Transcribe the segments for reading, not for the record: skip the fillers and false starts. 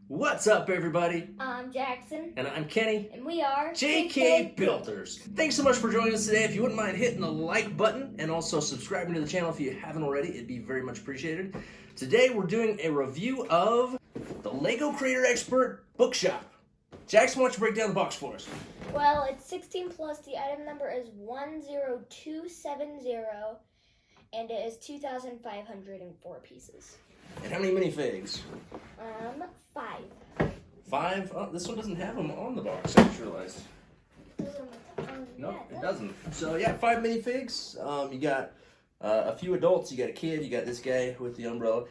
What's up, everybody? I'm Jackson. And I'm Kenny. And we are JK Builders. Thanks so much for joining us today. If you wouldn't mind hitting the like button and also subscribing to the channel if you haven't already, it'd be very much appreciated. Today we're doing a review of the Lego Creator Expert BookShop. Jackson, why don't you break down the box for us? Well, it's 16 plus. The item number is 10270, and it is 2,504 pieces. And how many minifigs? 5. 5? Oh, this one doesn't have them on the box, I just realized. No, Yeah, it doesn't. So yeah, 5 minifigs. You got a few adults, you got a kid, you got this guy with the umbrella.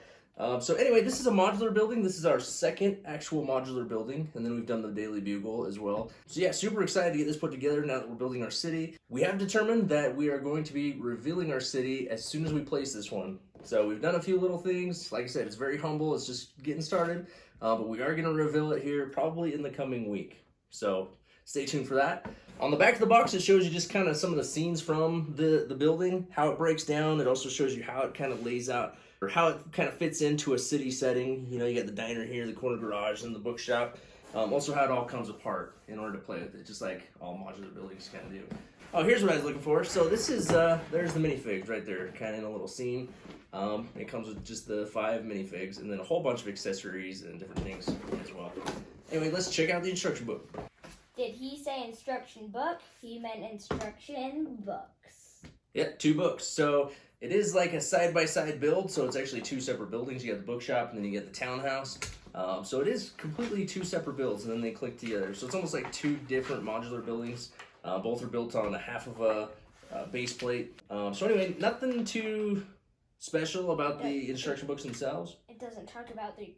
So anyway, this is a modular building. This is our second actual modular building, and then we've done the Daily Bugle as well. So yeah, super excited to get this put together now that we're building our city. We have determined that we are going to be revealing our city as soon as we place this one. So we've done a few little things. Like I said, it's very humble. It's just getting started, but we are going to reveal it here probably in the coming week. So stay tuned for that. On the back of the box, it shows you just kind of some of the scenes from the building, how it breaks down. It also shows you how it kind of lays out, or how it kind of fits into a city setting. You know, you got the diner here, the corner garage, and the bookshop. Also how it all comes apart in order to play with it, just like all modular buildings kind of do. Oh, here's what I was looking for. So this is, there's the minifigs right there, kind of in a little scene. It comes with just the 5 minifigs, and then a whole bunch of accessories and different things as well. Anyway, let's check out the instruction book. Did he say instruction book? He meant instruction books. Yeah, 2 books. So it is like a side-by-side build, so it's actually 2 separate buildings. You got the bookshop, and then you get the townhouse. So it is completely 2 separate builds, and then they click together. So it's almost like 2 different modular buildings. Both are built on a half of a base plate. So anyway, nothing too special about the instruction books themselves. It doesn't talk about the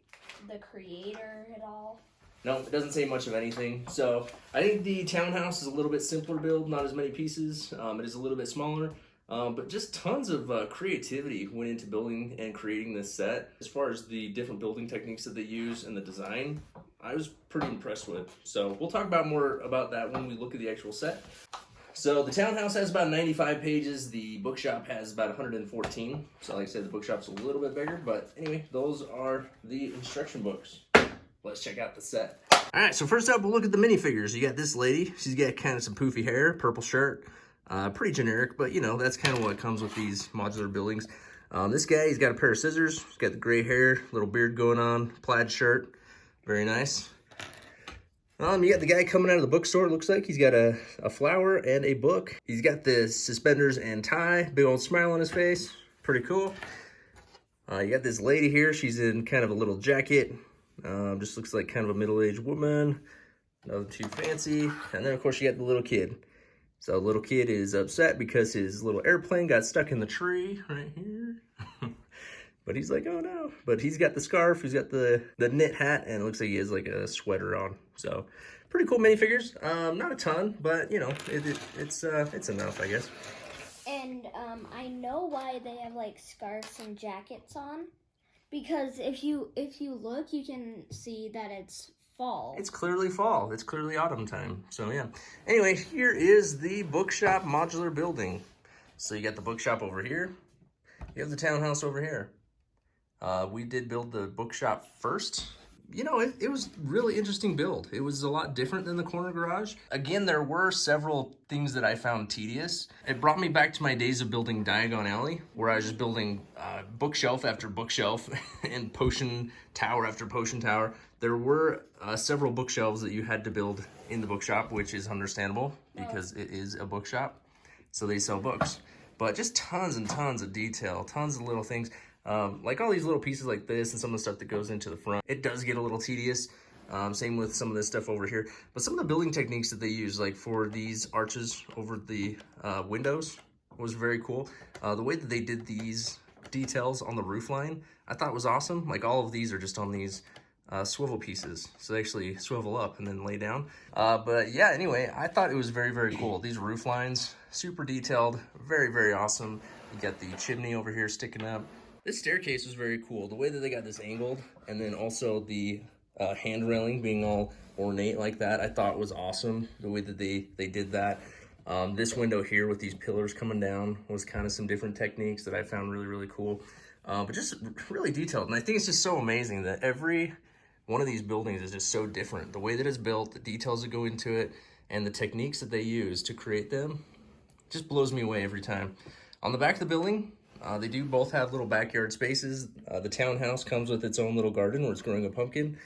creator at all. No, it doesn't say much of anything. So I think the townhouse is a little bit simpler build, not as many pieces. It is a little bit smaller, but just tons of creativity went into building and creating this set. As far as the different building techniques that they use and the design, I was pretty impressed with. So we'll talk about more about that when we look at the actual set. So the townhouse has about 95 pages. The bookshop has about 114. So like I said, the bookshop's a little bit bigger, but anyway, those are the instruction books. Let's check out the set. All right, so first up, we'll look at the minifigures. You got this lady. She's got kind of some poofy hair, purple shirt. Pretty generic, but you know, that's kind of what comes with these modular buildings. This guy, he's got a pair of scissors. He's got the gray hair, little beard going on, plaid shirt. Very nice. You got the guy coming out of the bookstore. It looks like he's got a flower and a book. He's got the suspenders and tie, big old smile on his face. Pretty cool. You got this lady here. She's in kind of a little jacket. Just looks like kind of a middle-aged woman. Nothing too fancy. And then, of course, you got the little kid. So the little kid is upset because his little airplane got stuck in the tree right here. But he's like, oh no. But he's got the scarf, he's got the knit hat, and it looks like he has like a sweater on. So pretty cool minifigures. Not a ton, but you know, it's enough, I guess. And I know why they have like scarves and jackets on, because if you look, you can see that it's fall. It's clearly fall. It's clearly autumn time. So yeah. Anyway, here is the bookshop modular building. So you got the bookshop over here. You have the townhouse over here. We did build the bookshop first. You know, it was really interesting build. It was a lot different than the corner garage. Again, there were several things that I found tedious. It brought me back to my days of building Diagon Alley, where I was just building bookshelf after bookshelf and potion tower after potion tower. There were several bookshelves that you had to build in the bookshop, which is understandable because it is a bookshop. So they sell books. But just tons and tons of detail, tons of little things. Like all these little pieces like this and some of the stuff that goes into the front. It does get a little tedious. Same with some of this stuff over here. But some of the building techniques that they use, like for these arches over the windows, was very cool. The way that they did these details on the roof line, I thought was awesome. Like all of these are just on these swivel pieces. So they actually swivel up and then lay down. But yeah, anyway, I thought it was very, very cool. These roof lines, super detailed, very, very awesome. You got the chimney over here sticking up. This staircase was very cool. The way that they got this angled, and then also the hand railing being all ornate like that, I thought was awesome. The way that they did that. This window here with these pillars coming down was kind of some different techniques that I found really, really cool. But just really detailed. And I think it's just so amazing that every one of these buildings is just so different. The way that it's built, the details that go into it, and the techniques that they use to create them just blows me away every time. On the back of the building, they do both have little backyard spaces. The townhouse comes with its own little garden where it's growing a pumpkin.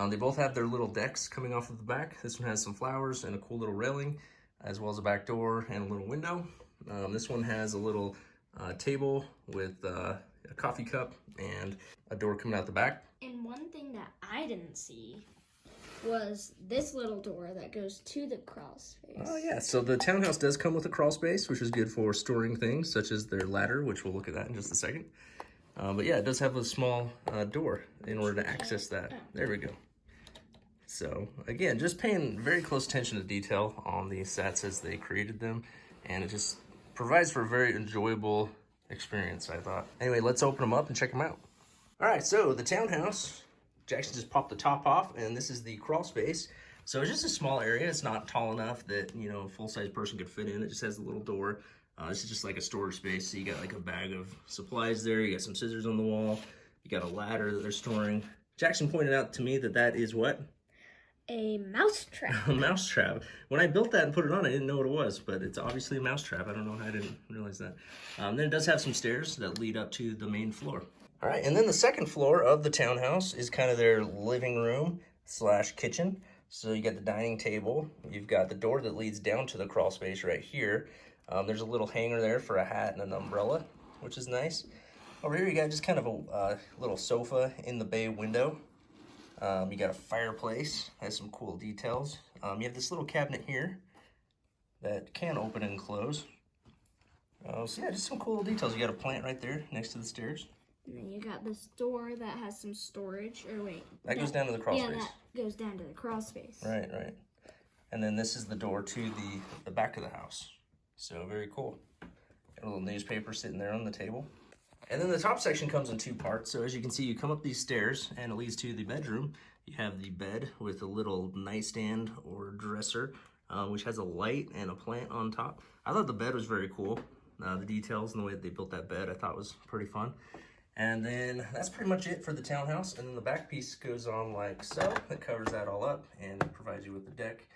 They both have their little decks coming off of the back. This one has some flowers and a cool little railing, as well as a back door and a little window. This one has a little table with a coffee cup and a door coming out the back. And one thing that I didn't see was this little door that goes to the crawl space. Oh yeah, so the townhouse does come with a crawl space, which is good for storing things such as their ladder, which we'll look at that in just a second. But yeah, it does have a small door in order to access that. There we go. So again, just paying very close attention to detail on these sets as they created them, and it just provides for a very enjoyable experience, I thought. Anyway, let's open them up and check them out. All right, so the townhouse, Jackson just popped the top off, and this is the crawl space. So it's just a small area. It's not tall enough that, you know, a full-size person could fit in. It just has a little door. This is just like a storage space. So you got like a bag of supplies there. You got some scissors on the wall. You got a ladder that they're storing. Jackson pointed out to me that that is what? A mouse trap. A mouse trap. When I built that and put it on, I didn't know what it was, but it's obviously a mouse trap. I don't know how I didn't realize that. Then it does have some stairs that lead up to the main floor. All right, and then the second floor of the townhouse is kind of their living room slash kitchen. So you got the dining table. You've got the door that leads down to the crawl space right here. There's a little hanger there for a hat and an umbrella, which is nice. Over here you got just kind of a little sofa in the bay window. You got a fireplace, has some cool details. You have this little cabinet here that can open and close. So yeah, just some cool little details. You got a plant right there next to the stairs. And then you got this door that has some storage, or wait. That goes down to the crawl space. Yeah, that goes down to the crawl space. Right, right. And then this is the door to the back of the house. So very cool. Got a little newspaper sitting there on the table. And then the top section comes in two parts. So as you can see, you come up these stairs and it leads to the bedroom. You have the bed with a little nightstand or dresser, which has a light and a plant on top. I thought the bed was very cool. The details and the way that they built that bed I thought was pretty fun. And then that's pretty much it for the townhouse. And then the back piece goes on like so. It covers that all up and provides you with the deck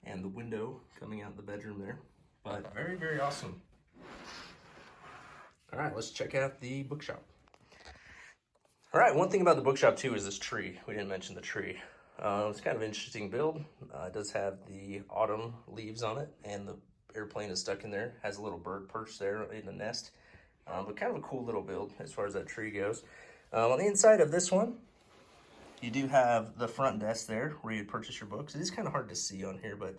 and the window coming out the bedroom there. But very, very awesome. All right, let's check out the bookshop. All right, one thing about the bookshop too is this tree. We didn't mention the tree. It's kind of an interesting build. It does have the autumn leaves on it, and the airplane is stuck in there. Has a little bird perched there in the nest. But kind of a cool little build as far as that tree goes. On the inside of this one, you do have the front desk there where you'd purchase your books. It is kind of hard to see on here, but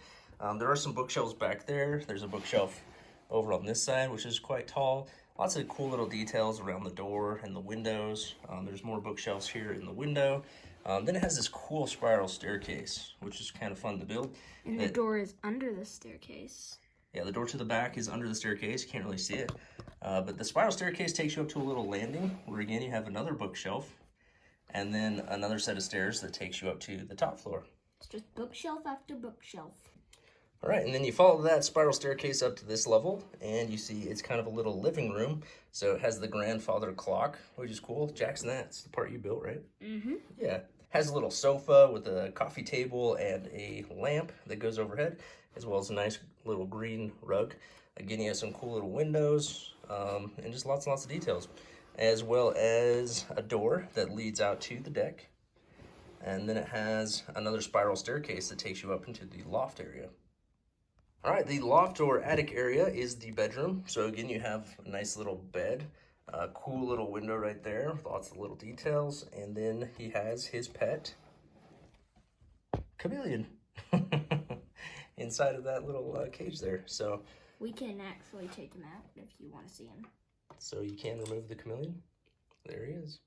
there are some bookshelves back there. There's a bookshelf over on this side, which is quite tall. Lots of cool little details around the door and the windows. There's more bookshelves here in the window. Then it has this cool spiral staircase, which is kind of fun to build. And the door is under the staircase. Yeah, the door to the back is under the staircase. You can't really see it. But the spiral staircase takes you up to a little landing where, again, you have another bookshelf and then another set of stairs that takes you up to the top floor. It's just bookshelf after bookshelf. All right, and then you follow that spiral staircase up to this level, and you see it's kind of a little living room. So it has the grandfather clock, which is cool. Jackson, that's the part you built, right? Mm-hmm. Yeah. Has a little sofa with a coffee table and a lamp that goes overhead, as well as a nice little green rug. Again, you have some cool little windows, and just lots and lots of details, as well as a door that leads out to the deck. And then it has another spiral staircase that takes you up into the loft area. All right, the loft or attic area is the bedroom. So again, you have a nice little bed, a cool little window right there, lots of little details. And then he has his pet, chameleon, inside of that little cage there. So we can actually take him out if you want to see him. So you can remove the chameleon. There he is.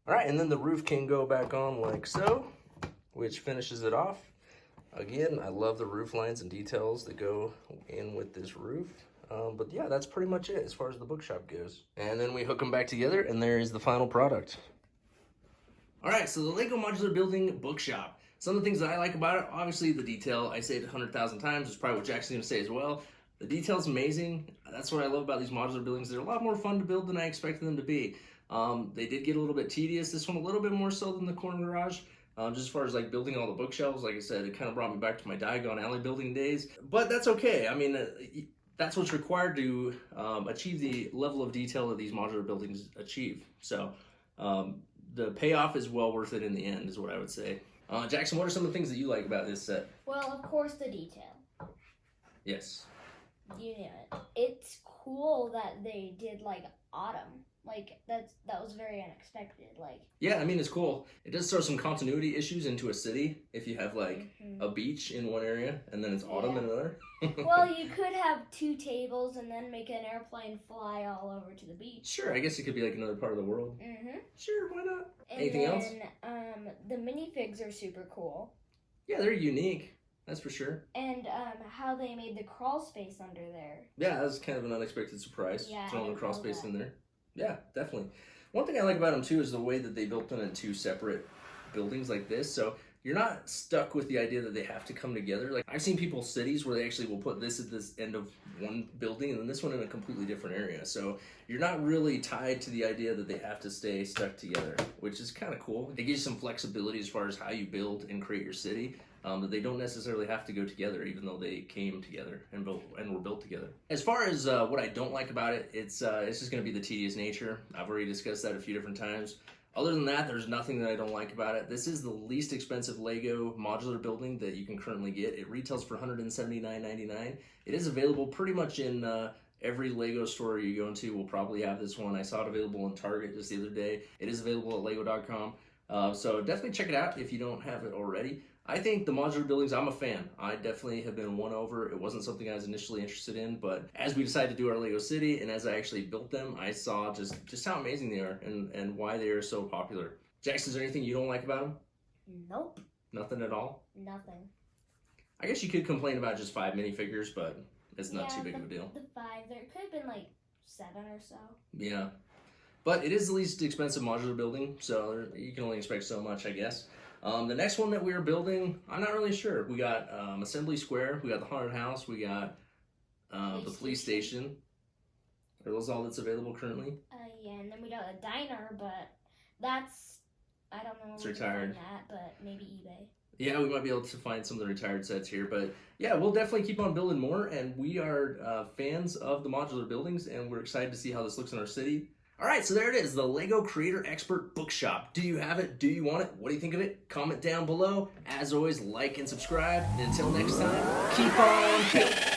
All right, and then the roof can go back on like so, which finishes it off. Again, I love the roof lines and details that go in with this roof. But yeah, that's pretty much it as far as the bookshop goes. And then we hook them back together, and there is the final product. All right, so the Lego Modular Building Bookshop. Some of the things that I like about it, obviously the detail. I say it 100,000 times. It's probably what Jackson's going to say as well. The detail's amazing. That's what I love about these modular buildings. They're a lot more fun to build than I expected them to be. They did get a little bit tedious. This one a little bit more so than the corner garage. Just as far as like building all the bookshelves, like I said, it kind of brought me back to my Diagon Alley building days. But that's okay. I mean, that's what's required to achieve the level of detail that these modular buildings achieve. So the payoff is well worth it in the end, is what I would say. Jackson, what are some of the things that you like about this set? Well, of course, the detail. Yes. You know it. It's cool that they did like autumn. Like that was very unexpected. Like yeah, I mean it's cool. It does throw some continuity issues into a city if you have like a beach in one area and then it's autumn in another. Well, you could have 2 tables and then make an airplane fly all over to the beach. Sure, I guess it could be like another part of the world. Sure, why not? And anything else? The minifigs are super cool. Yeah, they're unique. That's for sure. And how they made the crawl space under there. Yeah, that was kind of an unexpected surprise. Yeah, throwing the crawl space in there. Yeah, definitely. One thing I like about them too is the way that they built them in 2 separate buildings like this. So you're not stuck with the idea that they have to come together. Like I've seen people's cities where they actually will put this at this end of one building and then this one in a completely different area. So you're not really tied to the idea that they have to stay stuck together, which is kind of cool. It gives you some flexibility as far as how you build and create your city. That they don't necessarily have to go together, even though they came together and were built together. As far as what I don't like about it, it's just going to be the tedious nature. I've already discussed that a few different times. Other than that, there's nothing that I don't like about it. This is the least expensive Lego modular building that you can currently get. It retails for $179.99. It is available pretty much in every Lego store you go into will probably have this one. I saw it available in Target just the other day. It is available at lego.com. So definitely check it out if you don't have it already. I think the modular buildings, I'm a fan. I definitely have been won over. It wasn't something I was initially interested in, but as we decided to do our Lego City and as I actually built them, I saw just how amazing they are and why they are so popular. Jackson, is there anything you don't like about them? Nope. Nothing at all? Nothing. I guess you could complain about just 5 minifigures, but it's not too big of a deal. The 5, there could have been like 7 or so. Yeah. But it is the least expensive modular building, so you can only expect so much, I guess. The next one that we are building, I'm not really sure. We got Assembly Square, we got the Haunted House, we got the police station. Are those all that's available currently? Yeah, and then we got a diner, but that's, I don't know. It's retired. That, but maybe eBay. Yeah, we might be able to find some of the retired sets here, but yeah, we'll definitely keep on building more, and we are fans of the modular buildings, and we're excited to see how this looks in our city. All right, so there it is, the Lego Creator Expert Bookshop. Do you have it? Do you want it? What do you think of it? Comment down below. As always, like and subscribe. And until next time, keep on building.